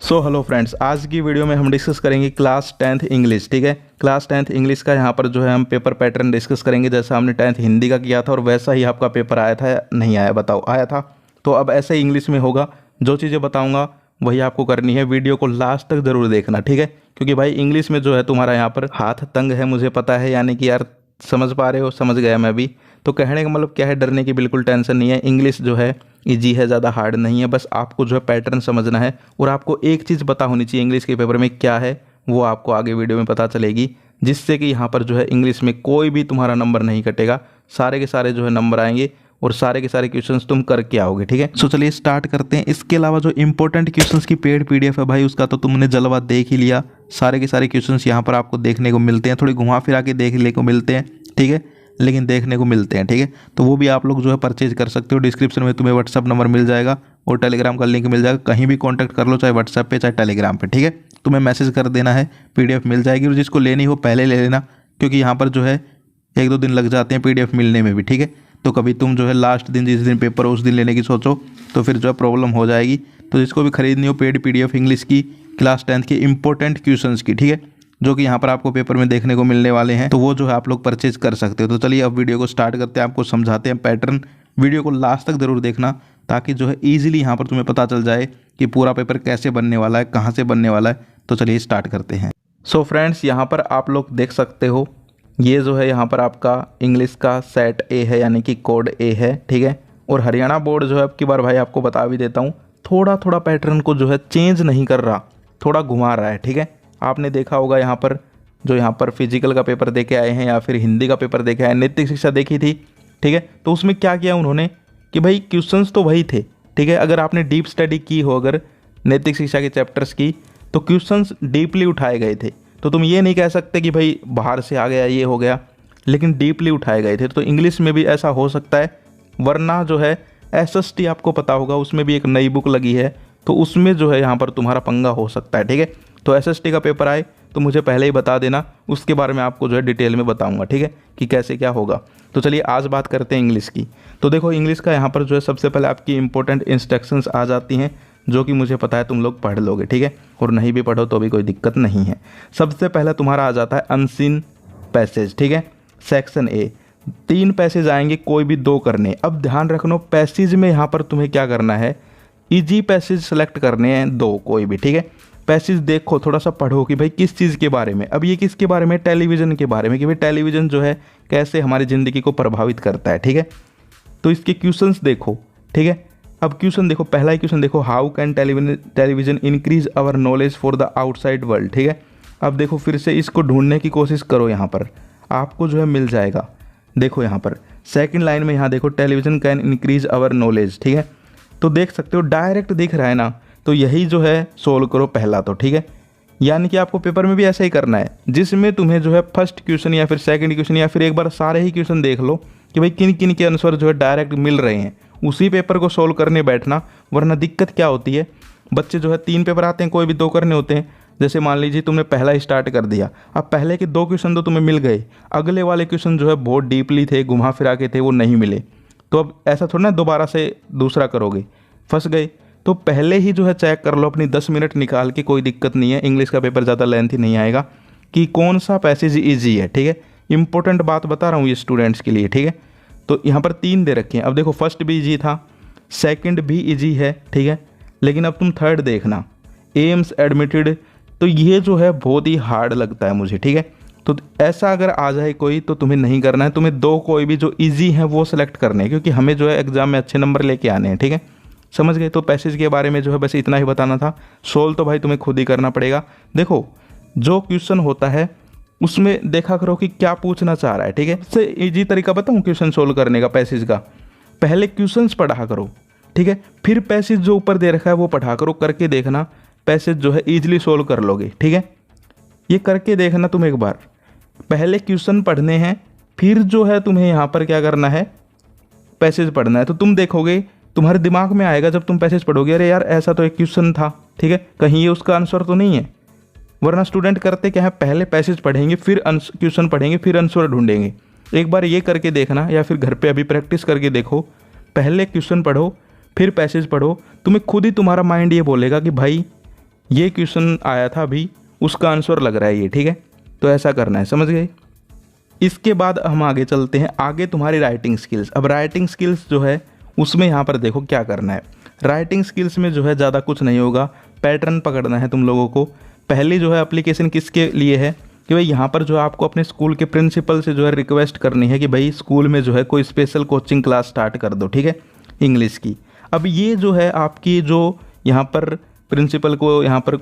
Hello friends, आज की video में हम डिस्कस करेंगे क्लास 10th इंग्लिश। ठीक है, क्लास 10th इंग्लिश का यहाँ पर जो है हम पेपर पैटर्न डिस्कस करेंगे। जैसा हमने 10th हिंदी का किया था और वैसा ही आपका पेपर आया था या नहीं आया, बताओ। आया था, तो अब ऐसे ही इंग्लिश में होगा। जो चीज़ें बताऊँगा वही आपको करनी है। वीडियो को लास्ट तक ज़रूर देखना, ठीक है, क्योंकि भाई इंग्लिश में जो है तुम्हारा यहाँ पर हाथ तंग है, मुझे पता है। यानी कि यार समझ पा रहे हो, समझ गया मैं भी। तो कहने का मतलब क्या है, डरने की बिल्कुल टेंशन नहीं है। इंग्लिश जो है इजी है, ज़्यादा हार्ड नहीं है। बस आपको जो है पैटर्न समझना है और आपको एक चीज़ पता होनी चाहिए इंग्लिश के पेपर में क्या है, वो आपको आगे वीडियो में पता चलेगी, जिससे कि यहाँ पर जो है इंग्लिश में कोई भी तुम्हारा नंबर नहीं कटेगा। सारे के सारे जो है नंबर आएंगे और सारे के सारे क्वेश्चंस तुम करके आओगे। ठीक है, सो चलिए स्टार्ट करते हैं। इसके अलावा जो इंपॉर्टेंट क्वेश्चंस की पेड पीडीएफ है भाई, उसका तो तुमने जलवा देख ही लिया। सारे के सारे क्वेश्चंस यहाँ पर आपको देखने को मिलते हैं, थोड़ी घुमा फिरा के देखने को मिलते हैं, ठीक है, लेकिन देखने को मिलते हैं। ठीक है, तो वो भी आप लोग जो है परचेज कर सकते हो। डिस्क्रिप्शन में तुम्हें व्हाट्सअप नंबर मिल जाएगा और टेलीग्राम का लिंक मिल जाएगा। कहीं भी कांटेक्ट कर लो, चाहे व्हाट्सएप पे चाहे टेलीग्राम पे। ठीक है, तुम्हें मैसेज कर देना है, पीडीएफ मिल जाएगी। और जिसको लेनी हो पहले ले लेना, क्योंकि यहाँ पर जो है 1-2 दिन लग जाते हैं पीडीएफ मिलने में भी। ठीक है, तो कभी तुम जो है लास्ट दिन, जिस दिन पेपर हो उस दिन लेने की सोचो तो फिर जो है प्रॉब्लम हो जाएगी। तो जिसको भी खरीदनी हो पेड पीडीएफ इंग्लिश की क्लास 10th के इंपॉर्टेंट क्वेश्चंस की, ठीक है, जो कि यहाँ पर आपको पेपर में देखने को मिलने वाले हैं, तो वो जो है आप लोग परचेज कर सकते हो। तो चलिए अब वीडियो को स्टार्ट करते हैं, आपको समझाते हैं पैटर्न। वीडियो को लास्ट तक जरूर देखना, ताकि जो है ईजिली यहाँ पर तुम्हें पता चल जाए कि पूरा पेपर कैसे बनने वाला है, कहाँ से बनने वाला है। तो चलिए स्टार्ट करते हैं। सो फ्रेंड्स, यहाँ पर आप लोग देख सकते हो, ये जो है यहाँ पर आपका इंग्लिश का सेट ए है, यानी कि कोड ए है। ठीक है, और हरियाणा बोर्ड जो है अब की बार भाई आपको बता भी देता हूँ, थोड़ा थोड़ा पैटर्न को जो है चेंज नहीं कर रहा, थोड़ा घुमा रहा है। ठीक है, आपने देखा होगा यहाँ पर जो यहाँ पर फिजिकल का पेपर दे के आए हैं या फिर हिंदी का पेपर दे के आए, नैतिक शिक्षा देखी थी। ठीक है, तो उसमें क्या किया उन्होंने कि भाई क्वेश्चंस तो वही थे। ठीक है, अगर आपने डीप स्टडी की हो अगर नैतिक शिक्षा के चैप्टर्स की, तो क्वेश्चंस डीपली उठाए गए थे। तो तुम ये नहीं कह सकते कि भाई बाहर से आ गया, ये हो गया, लेकिन डीपली उठाए गए थे। तो इंग्लिश में भी ऐसा हो सकता है। वरना जो है एसएसटी आपको पता होगा, उसमें भी एक नई बुक लगी है, तो उसमें जो है यहाँ पर तुम्हारा पंगा हो सकता है। ठीक है, तो एसएसटी का पेपर आए तो मुझे पहले ही बता देना, उसके बारे में आपको जो है डिटेल में बताऊंगा। ठीक है, कि कैसे क्या होगा। तो चलिए आज बात करते हैं इंग्लिश की। तो देखो इंग्लिश का यहाँ पर जो है सबसे पहले आपकी इंपॉर्टेंट इंस्ट्रक्शंस आ जाती हैं, जो कि मुझे पता है तुम लोग पढ़ लोगे। ठीक है, और नहीं भी पढ़ो तो भी कोई दिक्कत नहीं है। सबसे पहले तुम्हारा आ जाता है अनसीन पैसेज। ठीक है, सेक्शन ए 3 पैसेज आएंगे, कोई भी 2 करने। अब ध्यान रखना, पैसेज में यहाँ पर तुम्हें क्या करना है, ईजी पैसेज सेलेक्ट करने हैं 2 कोई भी। ठीक है, पैसेज देखो, थोड़ा सा पढ़ो कि भाई किस चीज़ के बारे में। अब ये किसके बारे में, टेलीविज़न के बारे में, कि भाई टेलीविज़न जो है कैसे हमारी ज़िंदगी को प्रभावित करता है। ठीक है, तो इसके क्वेश्चंस देखो। ठीक है, अब क्वेश्चन देखो, पहला ही क्वेश्चन देखो, how can television increase our knowledge for the outside world. ठीक है, अब देखो फिर से इसको ढूंढने की कोशिश करो, यहाँ पर आपको जो है मिल जाएगा। देखो यहाँ पर सेकंड लाइन में, यहाँ देखो, television can increase our knowledge. ठीक है, तो देख सकते हो डायरेक्ट दिख रहा है ना, तो यही जो है सोल्व करो पहला तो। ठीक है, यानी कि आपको पेपर में भी ऐसा ही करना है, जिसमें तुम्हें जो है फर्स्ट क्वेश्चन या फिर सेकंड क्वेश्चन या फिर एक बार सारे ही क्वेश्चन देख लो कि भाई किन किन के आंसर जो है डायरेक्ट मिल रहे हैं, उसी पेपर को सोल्व करने बैठना। वरना दिक्कत क्या होती है, बच्चे जो है 3 पेपर आते हैं, कोई भी 2 करने होते हैं। जैसे मान लीजिए तुमने पहला ही स्टार्ट कर दिया, अब पहले के 2 क्वेश्चन तो तुम्हें मिल गए, अगले वाले क्वेश्चन जो है बहुत डीपली थे, घुमा फिरा के थे, वो नहीं मिले। तो अब ऐसा थोड़ा ना दोबारा से दूसरा करोगे, फंस गए। तो पहले ही जो है चेक कर लो, अपनी 10 मिनट निकाल के, कोई दिक्कत नहीं है। इंग्लिश का पेपर ज़्यादा लेंथी नहीं आएगा, कि कौन सा पैसेज ईजी है। ठीक है, इंपॉर्टेंट बात बता रहा हूँ ये स्टूडेंट्स के लिए। ठीक है, तो यहाँ पर 3 दे रखे हैं। अब देखो फर्स्ट भी ईजी था, सेकंड भी ईजी है। ठीक है, लेकिन अब तुम थर्ड देखना, एम्स एडमिटेड, तो ये जो है बहुत ही हार्ड लगता है मुझे। ठीक है, तो ऐसा अगर आ जाए कोई, तो तुम्हें नहीं करना है, तुम्हें 2 कोई भी जो ईजी हैं वो सेलेक्ट करने हैं, क्योंकि हमें जो है एग्जाम में अच्छे नंबर लेके आने हैं। ठीक है, समझ गए। तो पैसेज के बारे में जो है बस इतना ही बताना था। सोल्व तो भाई तुम्हें खुद ही करना पड़ेगा। देखो जो क्वेश्चन होता है उसमें देखा करो कि क्या पूछना चाह रहा है। ठीक है, इससे इजी तरीका बताऊँ क्वेश्चन सोल्व करने का पैसेज का, पहले क्वेश्चंस पढ़ा करो। ठीक है, फिर पैसेज जो ऊपर दे रखा है वो पढ़ा करो, करके देखना, पैसेज जो है ईजिली सोल्व कर लोगे। ठीक है, ये करके देखना तुम एक बार। पहले क्वेश्चन पढ़ने हैं, फिर जो है तुम्हें यहाँ पर क्या करना है, पैसेज पढ़ना है। तो तुम देखोगे, तुम्हारे दिमाग में आएगा जब तुम पैसेज पढ़ोगे, अरे यार ऐसा तो एक क्वेश्चन था। ठीक है, कहीं ये उसका आंसर तो नहीं है। वरना स्टूडेंट करते क्या है, पहले पैसेज पढ़ेंगे, फिर क्वेश्चन पढ़ेंगे, फिर आंसर ढूंढेंगे। एक बार ये करके देखना, या फिर घर पे अभी प्रैक्टिस करके देखो, पहले क्वेश्चन पढ़ो फिर पैसेज पढ़ो, तुम्हें खुद ही तुम्हारा माइंड ये बोलेगा कि भाई ये क्वेश्चन आया था अभी, उसका आंसर लग रहा है ये, ठीक है। तो ऐसा करना है, समझ गए। इसके बाद हम आगे चलते हैं, आगे तुम्हारी राइटिंग स्किल्स। अब राइटिंग स्किल्स जो है उसमें यहाँ पर देखो क्या करना है। राइटिंग स्किल्स में जो है ज़्यादा कुछ नहीं होगा, पैटर्न पकड़ना है तुम लोगों को। पहली जो है एप्लीकेशन किसके लिए है कि भाई यहाँ पर जो है आपको अपने स्कूल के प्रिंसिपल से जो है रिक्वेस्ट करनी है कि भाई स्कूल में जो है कोई स्पेशल कोचिंग क्लास स्टार्ट कर दो, ठीक है, इंग्लिश की। अब ये जो है आपकी जो यहाँ पर प्रिंसिपल को यहाँ पर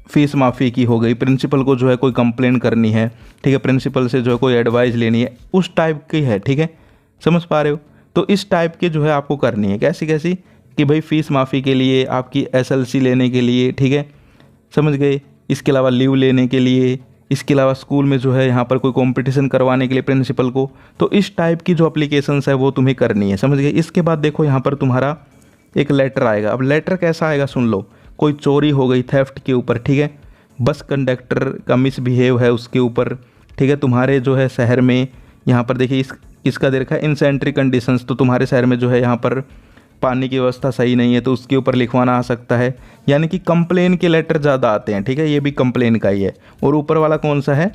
फीस माफ़ी की हो गई, प्रिंसिपल को जो है कोई कंप्लेन करनी है, ठीक है, प्रिंसिपल से जो है कोई एडवाइस लेनी है, उस टाइप की है, ठीक है, समझ पा रहे हो। तो इस टाइप की जो है आपको करनी है, कैसी कैसी कि भाई फीस माफ़ी के लिए, आपकी एसएलसी लेने के लिए, ठीक है, समझ गए। इसके अलावा लीव लेने के लिए, इसके अलावा स्कूल में जो है यहाँ पर कोई कंपटीशन करवाने के लिए प्रिंसिपल को। तो इस टाइप की जो एप्लीकेशंस है वो तुम्हें करनी है, समझ गए। इसके बाद देखो यहाँ पर तुम्हारा एक लेटर आएगा। अब लेटर कैसा आएगा सुन लो। कोई चोरी हो गई, थेफ्ट के ऊपर, ठीक है, बस कंडक्टर का मिसबिहेव है उसके ऊपर, ठीक है, तुम्हारे जो है शहर में यहाँ पर देखिए इसका दे रखा है इनसेंट्री कंडीशंस, तो तुम्हारे शहर में जो है यहाँ पर पानी की व्यवस्था सही नहीं है, तो उसके ऊपर लिखवाना आ सकता है। यानी कि कंप्लेन के लेटर ज़्यादा आते हैं, ठीक है, ये भी कंप्लेन का ही है। और ऊपर वाला कौन सा है,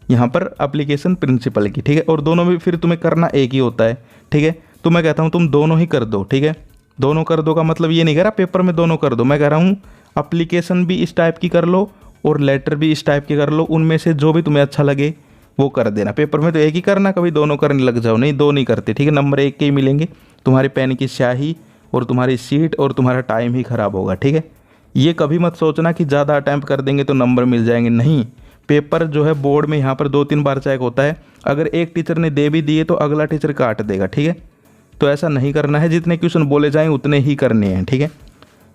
यहाँ पर एप्लीकेशन प्रिंसिपल की, ठीक है। और दोनों में फिर तुम्हें करना एक ही होता है, ठीक है। तो मैं कहता हूँ तुम दोनों ही कर दो, ठीक है। दोनों कर दो का मतलब ये नहीं कह रहा पेपर में दोनों कर दो, मैं कह रहा हूँ एप्लीकेशन भी इस टाइप की कर लो और लेटर भी इस टाइप की कर लो। उनमें से जो भी तुम्हें अच्छा लगे वो कर देना। पेपर में तो एक ही करना, कभी दोनों करने लग जाओ, नहीं, दो नहीं करते, ठीक है। नंबर एक के ही मिलेंगे, तुम्हारे पेन की स्याही और तुम्हारी सीट और तुम्हारा टाइम ही ख़राब होगा, ठीक है। ये कभी मत सोचना कि ज़्यादा अटैम्प्ट कर देंगे तो नंबर मिल जाएंगे, नहीं। पेपर जो है बोर्ड में यहाँ पर 2-3 बार चेक होता है। अगर एक टीचर ने दे भी दिए तो अगला टीचर काट देगा, ठीक है। तो ऐसा नहीं करना है, जितने क्वेश्चन बोले जाएँ उतने ही करने हैं, ठीक है।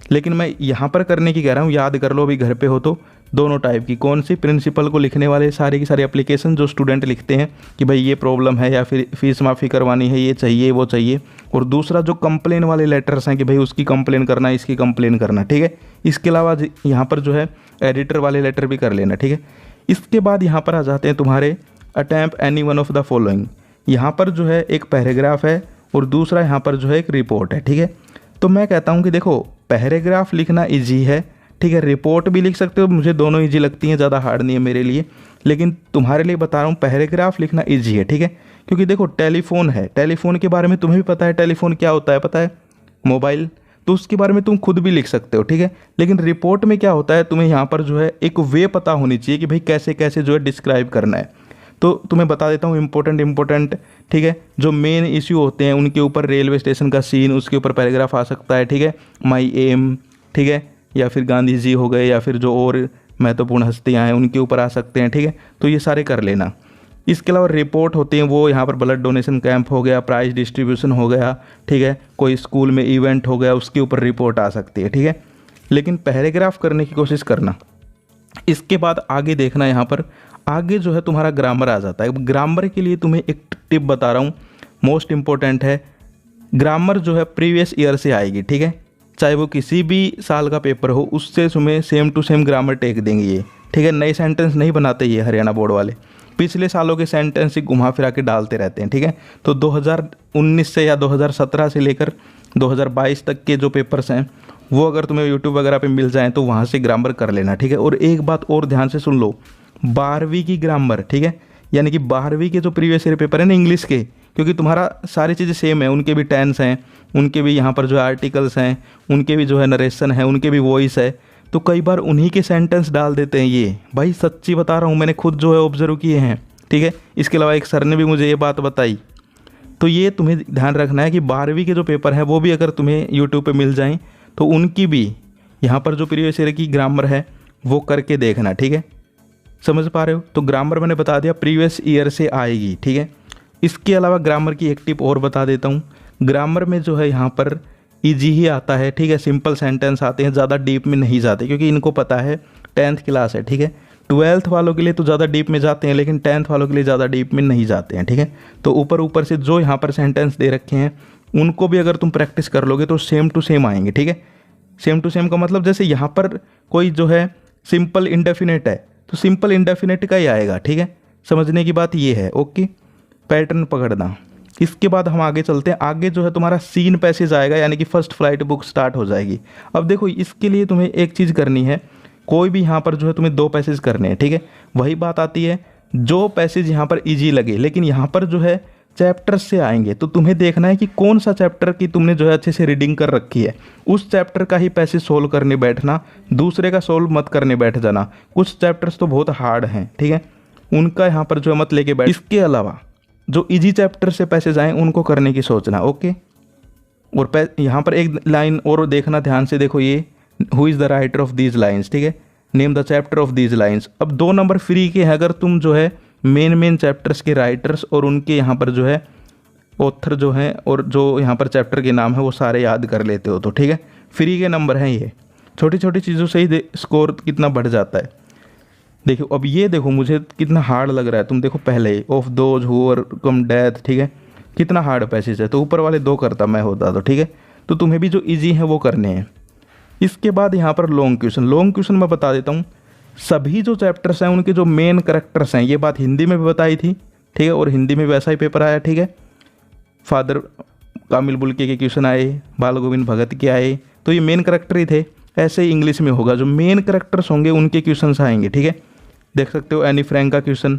लेकिन मैं यहाँ पर करने की कह रहा हूँ, याद कर लो अभी घर पे हो तो, दोनों टाइप की। कौन सी, प्रिंसिपल को लिखने वाले सारे की सारी एप्लीकेशन जो स्टूडेंट लिखते हैं कि भाई ये प्रॉब्लम है या फिर फीस माफ़ी करवानी है, ये चाहिए वो चाहिए। और दूसरा जो कंप्लेन वाले लेटर्स हैं कि भाई उसकी कंप्लेन करना, इसकी कंप्लेन करना, ठीक है। इसके अलावा यहाँ पर जो है एडिटर वाले लेटर भी कर लेना, ठीक है। इसके बाद यहाँ पर आ जाते हैं तुम्हारे attempt any one of the following. यहाँ पर जो है एक पैराग्राफ है और दूसरा यहाँ पर जो है एक रिपोर्ट है, ठीक है। तो मैं कहता हूँ कि देखो पैराग्राफ लिखना ईजी है, ठीक है, रिपोर्ट भी लिख सकते हो, मुझे दोनों ईजी लगती हैं, ज़्यादा हार्ड नहीं है मेरे लिए। लेकिन तुम्हारे लिए बता रहा हूँ पैराग्राफ लिखना ईजी है, ठीक है। क्योंकि देखो टेलीफोन है, टेलीफोन के बारे में तुम्हें भी पता है, टेलीफोन क्या होता है पता है, मोबाइल, तो उसके बारे में तुम खुद भी लिख सकते हो, ठीक है। लेकिन रिपोर्ट में क्या होता है, तुम्हें यहाँ पर जो है एक वे पता होनी चाहिए कि भाई कैसे कैसे जो है डिस्क्राइब करना है। तो तुम्हें बता देता हूँ इम्पोर्टेंट, ठीक है, जो मेन इश्यू होते हैं उनके ऊपर, रेलवे स्टेशन का सीन, उसके ऊपर पैराग्राफ आ सकता है, ठीक है। माई एम, ठीक है, या फिर गांधी जी हो गए, या फिर जो और महत्वपूर्ण हस्तियाँ हैं उनके ऊपर आ सकते हैं, ठीक है। तो ये सारे कर लेना। इसके अलावा रिपोर्ट होते हैं वो यहाँ पर ब्लड डोनेशन कैंप हो गया, प्राइज डिस्ट्रीब्यूशन हो गया, ठीक है, कोई स्कूल में इवेंट हो गया, उसके ऊपर रिपोर्ट आ सकती है, ठीक है। लेकिन पैराग्राफ करने की कोशिश करना। इसके बाद आगे देखना, यहाँ पर आगे जो है तुम्हारा ग्रामर आ जाता है। ग्रामर के लिए तुम्हें एक टिप बता रहा हूँ, मोस्ट इंपॉर्टेंट है। ग्रामर जो है प्रीवियस ईयर से आएगी, ठीक है, चाहे वो किसी भी साल का पेपर हो, उससे तुम्हें same to same grammar take देंगे ये, ठीक है। नए सेंटेंस नहीं बनाते ये हरियाणा बोर्ड वाले, पिछले सालों के सेंटेंस ही घुमा फिरा के डालते रहते हैं, ठीक है। तो 2019 से या 2017 से लेकर 2022 तक के जो पेपर्स हैं वो अगर तुम्हें यूट्यूब वगैरह पे मिल जाएँ तो वहाँ से ग्रामर कर लेना, ठीक है। और एक बात और ध्यान से सुन लो, 12वीं की ग्रामर, ठीक है, यानी कि 12वीं के जो प्रीवियस ईयर पेपर है ना इंग्लिश के, क्योंकि तुम्हारा सारी चीज़ें सेम है, उनके भी टेंस हैं, उनके भी यहाँ पर जो आर्टिकल्स हैं, उनके भी जो है नरेशन है, उनके भी वॉइस है, तो कई बार उन्हीं के सेंटेंस डाल देते हैं ये। भाई सच्ची बता रहा हूँ, मैंने खुद जो है ऑब्जर्व किए हैं, ठीक है। इसके अलावा एक सर ने भी मुझे ये बात बताई। तो ये तुम्हें ध्यान रखना है कि 12वीं के जो पेपर हैं वो भी अगर तुम्हें यूट्यूब पे मिल जाएं तो उनकी भी यहाँ पर जो प्रीवियस ईयर की ग्रामर है वो करके देखना, ठीक है, समझ पा रहे हो। तो ग्रामर मैंने बता दिया प्रीवियस ईयर से आएगी, ठीक है। इसके अलावा ग्रामर की एक टिप और बता देता हूँ। ग्रामर में जो है यहाँ पर ईजी ही आता है, ठीक है, सिंपल सेंटेंस आते हैं, ज़्यादा डीप में नहीं जाते, क्योंकि इनको पता है 10th क्लास है, ठीक है। 12th वालों के लिए तो ज़्यादा डीप में जाते हैं, लेकिन 10th वालों के लिए ज़्यादा डीप में नहीं जाते हैं, ठीक है। तो ऊपर से जो यहाँ पर सेंटेंस दे रखे हैं उनको भी अगर तुम प्रैक्टिस कर लोगे तो सेम टू सेम आएंगे, ठीक है। सेम टू सेम का मतलब जैसे यहाँ पर कोई जो है सिंपल इंडेफिनेट है तो सिंपल इंडेफिनेट का ही आएगा, ठीक है। समझने की बात ये है, ओके, पैटर्न पकड़ना। इसके बाद हम आगे चलते हैं। आगे जो है तुम्हारा सीन पैसेज आएगा, यानी कि फर्स्ट फ्लाइट बुक स्टार्ट हो जाएगी। अब देखो इसके लिए तुम्हें एक चीज़ करनी है कोई भी यहाँ पर जो है तुम्हें 2 पैसेज करने हैं, ठीक है। वही बात आती है, जो पैसेज यहाँ पर इजी लगे, लेकिन यहाँ पर जो है चैप्टर से आएंगे, तो तुम्हें देखना है कि कौन सा चैप्टर की तुमने जो है अच्छे से रीडिंग कर रखी है, उस चैप्टर का ही पैसेज सोल्व करने बैठना, दूसरे का सोल्व मत करने बैठ जाना। कुछ चैप्टर्स तो बहुत हार्ड हैं, ठीक है, उनका यहाँ पर जो है मत लेके बैठ। इसके अलावा जो इजी चैप्टर से पैसेज आए उनको करने की सोचना, ओके। और यहाँ पर एक लाइन और देखना, ध्यान से देखो, ये who is the writer of these lines, ठीक है, name the chapter of these lines. अब 2 नंबर फ्री के हैं अगर तुम जो है मेन चैप्टर्स के राइटर्स और उनके यहाँ पर जो है ऑथर जो हैं और जो यहाँ पर चैप्टर के नाम है वो सारे याद कर लेते हो तो ठीक है, फ्री के नंबर हैं ये। छोटी छोटी चीज़ों से ही स्कोर कितना बढ़ जाता है। देखो अब ये देखो मुझे कितना हार्ड लग रहा है, तुम देखो पहले ही of those who overcome death, ठीक है, कितना हार्ड पैसेज है। तो ऊपर वाले 2 करता मैं होता तो ठीक है, तो तुम्हें भी जो इजी है वो करने हैं। इसके बाद यहाँ पर लॉन्ग क्वेश्चन मैं बता देता हूँ। सभी जो चैप्टर्स हैं उनके जो मेन करैक्टर्स हैं, ये बात हिंदी में भी बताई थी, ठीक है, और हिंदी में वैसा ही पेपर आया, ठीक है। फादर कामिल बुल्के के क्वेश्चन आए, बाल गोविंद भगत के आए, तो ये मेन करैक्टर ही थे। ऐसे ही इंग्लिश में होगा, जो मेन करैक्टर्स होंगे उनके क्वेश्चंस आएंगे, ठीक है। देख सकते हो एनी फ्रैंक का क्वेश्चन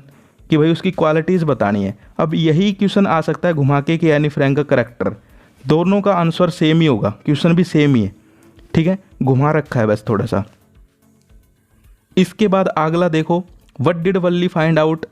कि भाई उसकी क्वालिटीज़ बतानी है। अब यही क्वेश्चन आ सकता है घुमा के कि एनी फ्रैंक का करैक्टर, दोनों का आंसर सेम ही होगा, क्वेश्चन भी सेम ही है, ठीक है, घुमा रखा है बस थोड़ा सा। इसके बाद अगला देखो, what did Valli find out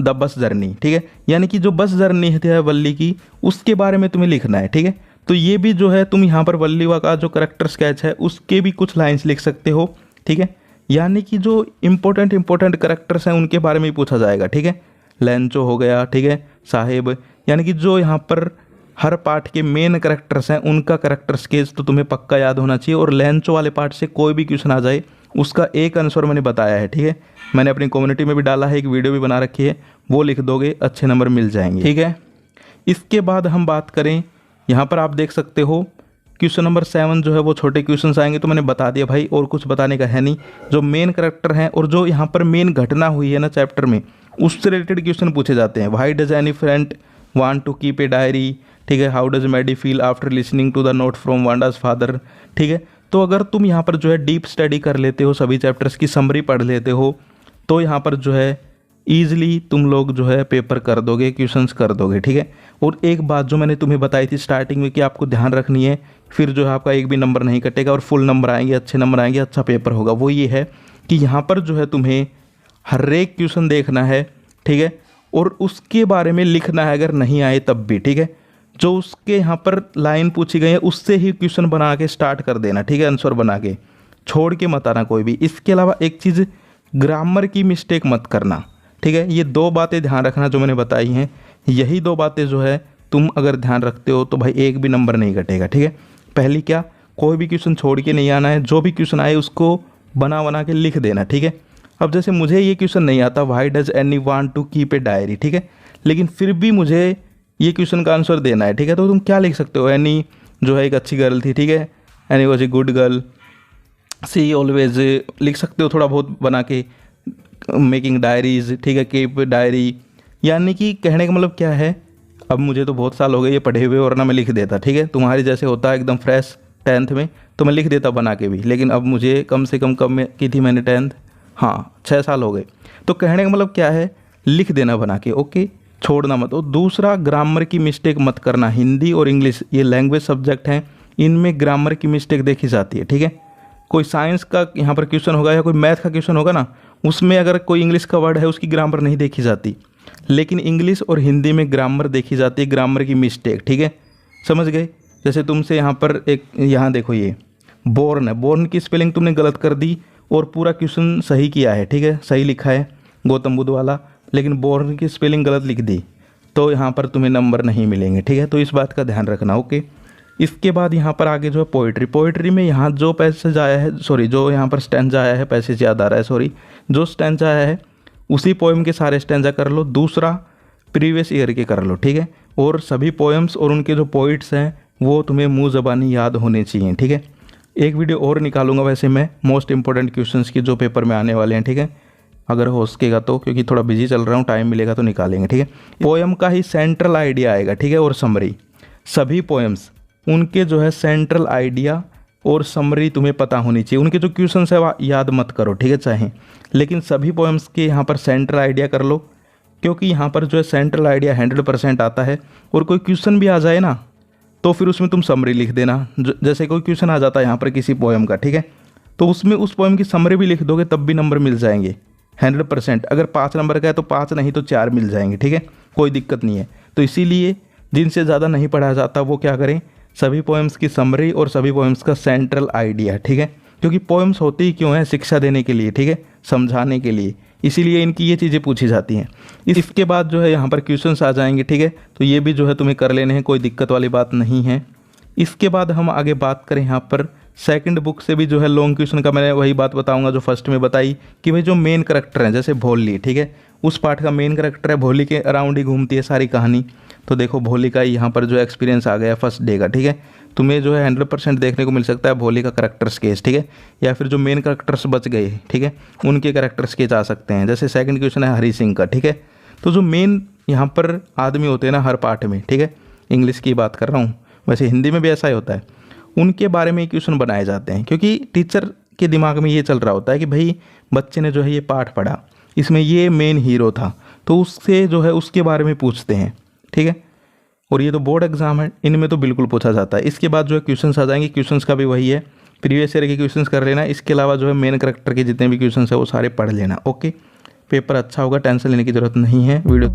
the bus journey, ठीक है, यानी कि जो बस जर्नी है वल्ली की, उसके बारे में तुम्हें लिखना है, ठीक है। तो ये भी जो है तुम यहाँ पर वल्ली का जो करैक्टर स्केच है उसके भी कुछ लाइन्स लिख सकते हो, ठीक है। यानी कि जो इम्पोर्टेंट करैक्टर्स हैं उनके बारे में ही पूछा जाएगा, ठीक है। लेंचो हो गया, ठीक है, साहेब, यानी कि जो यहाँ पर हर पार्ट के मेन करैक्टर्स हैं उनका करैक्टर स्केच तो तुम्हें पक्का याद होना चाहिए। और लेंचो वाले पार्ट से कोई भी क्वेश्चन आ जाए उसका एक आंसर मैंने बताया है, ठीक है, मैंने अपनी कम्युनिटी में भी डाला है, एक वीडियो भी बना रखी है, वो लिख दोगे अच्छे नंबर मिल जाएंगे, ठीक है। इसके बाद हम बात करें, यहाँ पर आप देख सकते हो क्वेश्चन नंबर 7 जो है वो छोटे क्वेश्चन आएंगे, तो मैंने बता दिया भाई, और कुछ बताने का है नहीं। जो मेन करैक्टर हैं और जो यहाँ पर मेन घटना हुई है ना चैप्टर में, उससे रिलेटेड क्वेश्चन पूछे जाते हैं। Why does any friend want to keep a diary, ठीक है, how does Maddie feel after listening to the note from Wanda's father, ठीक है। तो अगर तुम यहाँ पर जो है डीप स्टडी कर लेते हो, सभी चैप्टर्स की समरी पढ़ लेते हो, तो यहाँ पर जो है ईजिली तुम लोग जो है पेपर कर दोगे, क्वेश्चंस कर दोगे, ठीक है। और एक बात जो मैंने तुम्हें बताई थी स्टार्टिंग में कि आपको ध्यान रखनी है, फिर जो है आपका एक भी नंबर नहीं कटेगा और फुल नंबर आएंगे, अच्छे नंबर आएंगे, अच्छा पेपर होगा, वो ये है कि यहाँ पर जो है तुम्हें हर एक क्वेश्चन देखना है, ठीक है, और उसके बारे में लिखना है अगर नहीं आए तब भी, ठीक है। जो उसके यहाँ पर लाइन पूछी गई है उससे ही क्वेश्चन बना के स्टार्ट कर देना, ठीक है, आंसर बना के, छोड़ के मत आना कोई भी। इसके अलावा एक चीज़, ग्रामर की मिस्टेक मत करना, ठीक है। ये 2 बातें ध्यान रखना जो मैंने बताई हैं, यही 2 बातें जो है तुम अगर ध्यान रखते हो तो भाई एक भी नंबर नहीं कटेगा, ठीक है। पहली क्या, कोई भी क्वेश्चन छोड़ के नहीं आना है, जो भी क्वेश्चन आए उसको बना के लिख देना, ठीक है। अब जैसे मुझे ये क्वेश्चन नहीं आता, why does Annie want to keep a diary, ठीक है, लेकिन फिर भी मुझे ये क्वेश्चन का आंसर देना है, ठीक है। तो तुम क्या लिख सकते हो, एनी जो है एक अच्छी गर्ल थी, ठीक है, Annie was a good girl, she always लिख सकते हो थोड़ा बहुत बना के, मेकिंग डायरीज, ठीक है, कीप डायरी। यानी कि कहने का मतलब क्या है, अब मुझे तो बहुत साल हो गए ये पढ़े हुए और ना मैं लिख देता, ठीक है, तुम्हारी जैसे होता है एकदम फ्रेश 10th में तो मैं लिख देता बना के भी, लेकिन अब मुझे कम से कम कब में की थी मैंने 10th, हाँ 6 साल हो गए। तो कहने का मतलब क्या है, लिख देना बना के, ओके, छोड़ना मत। और दूसरा, ग्रामर की मिस्टेक मत करना। हिंदी और इंग्लिश ये लैंग्वेज सब्जेक्ट हैं, इनमें ग्रामर की मिस्टेक देखी जाती है, ठीक है। कोई साइंस का यहाँ पर क्वेश्चन होगा या कोई मैथ का क्वेश्चन होगा ना, उसमें अगर कोई इंग्लिश का वर्ड है उसकी ग्रामर नहीं देखी जाती, लेकिन इंग्लिश और हिंदी में ग्रामर देखी जाती है, ग्रामर की मिस्टेक, ठीक है, समझ गए। जैसे तुमसे यहाँ पर एक, यहाँ देखो ये बोर्न है, बोर्न की स्पेलिंग तुमने गलत कर दी और पूरा क्वेश्चन सही किया है, ठीक है, सही लिखा है गौतम बुद्ध वाला, लेकिन बोर्न की स्पेलिंग गलत लिख दी, तो यहाँ पर तुम्हें नंबर नहीं मिलेंगे, ठीक है। तो इस बात का ध्यान रखना, ओके। इसके बाद यहाँ पर आगे जो है पोइट्री में यहाँ जो पैसेज आया है, सॉरी जो यहाँ पर स्टैंजा आया है, पैसेज याद आ रहा है, सॉरी, जो स्टैंजा आया है उसी पोएम के सारे स्टैंजा कर लो, दूसरा प्रीवियस ईयर के कर लो, ठीक है। और सभी पोएम्स और उनके जो पोइट्स हैं वो तुम्हें मुँह ज़बानी याद होने चाहिए, ठीक है। एक वीडियो और निकालूंगा वैसे मैं मोस्ट इंपॉर्टेंट क्वेश्चंस की जो पेपर में आने वाले हैं, ठीक है, अगर हो सकेगा तो, क्योंकि थोड़ा बिजी चल रहा हूँ, टाइम मिलेगा तो निकालेंगे, ठीक है। पोएम का ही सेंट्रल आइडिया आएगा, ठीक है, और समरी, सभी पोएम्स उनके जो है सेंट्रल आइडिया और समरी तुम्हें पता होनी चाहिए। उनके जो क्वेश्चन है वह याद मत करो, ठीक है, चाहे, लेकिन सभी पोएम्स के यहाँ पर सेंट्रल आइडिया कर लो, क्योंकि यहाँ पर जो है सेंट्रल आइडिया 100% आता है। और कोई क्वेश्चन भी आ जाए ना तो फिर उसमें तुम समरी लिख देना। जैसे कोई क्वेश्चन आ जाता है यहाँ पर किसी पोएम का, ठीक है, तो उसमें उस पोएम की समरी भी लिख दोगे तब भी नंबर मिल जाएंगे 100%। अगर 5 नंबर का है तो 5 नहीं तो 4 मिल जाएंगे, ठीक है, कोई दिक्कत नहीं है। तो इसीलिए जिनसे ज़्यादा नहीं पढ़ा जाता वो क्या करें, सभी पोएम्स की समरी और सभी पोएम्स का सेंट्रल आइडिया, ठीक है, क्योंकि पोएम्स होती ही क्यों है, शिक्षा देने के लिए, ठीक है, समझाने के लिए, इसीलिए इनकी ये चीज़ें पूछी जाती हैं। इसके बाद जो है यहाँ पर क्वेश्चंस आ जाएंगे, ठीक है, तो ये भी जो है तुम्हें कर लेने हैं, कोई दिक्कत वाली बात नहीं है। इसके बाद हम आगे बात करें यहाँ पर सेकंड बुक से भी जो है लॉन्ग क्वेश्चन का, मैंने वही बात बताऊंगा जो फर्स्ट में बताई कि भाई जो मेन करैक्टर हैं, जैसे भोली, ठीक है, उस पार्ट का मेन करैक्टर है, भोली के अराउंड ही घूमती है सारी कहानी। तो देखो भोली का यहाँ पर जो एक्सपीरियंस आ गया फर्स्ट डे का, ठीक है, तुम्हें जो है 100% देखने को मिल सकता है भोली का करैक्टर स्केच, ठीक है, या फिर जो मेन करैक्टर्स बच गए, ठीक है, उनके करैक्टर स्केच आ सकते हैं। जैसे सेकंड क्वेश्चन है हरी सिंह का, ठीक है, तो जो मेन यहाँ पर आदमी होते हैं ना हर पार्ट में, ठीक है, इंग्लिश की बात कर रहा हूँ, वैसे हिंदी में भी ऐसा ही होता है, उनके बारे में क्वेश्चन बनाए जाते हैं, क्योंकि टीचर के दिमाग में ये चल रहा होता है कि भाई बच्चे ने जो है ये पाठ पढ़ा, इसमें ये मेन हीरो था, तो उससे जो है उसके बारे में पूछते हैं, ठीक है। और ये तो बोर्ड एग्जाम है, इनमें तो बिल्कुल पूछा जाता है। इसके बाद जो है क्वेश्चंस आ जाएंगे, क्वेश्चंस का भी वही है, प्रीवियस ईयर के क्वेश्चंस कर लेना, इसके अलावा जो है मेन करैक्टर के जितने भी क्वेश्चंस है वो सारे पढ़ लेना। ओके, पेपर अच्छा होगा, टेंशन लेने की ज़रूरत नहीं है। वीडियो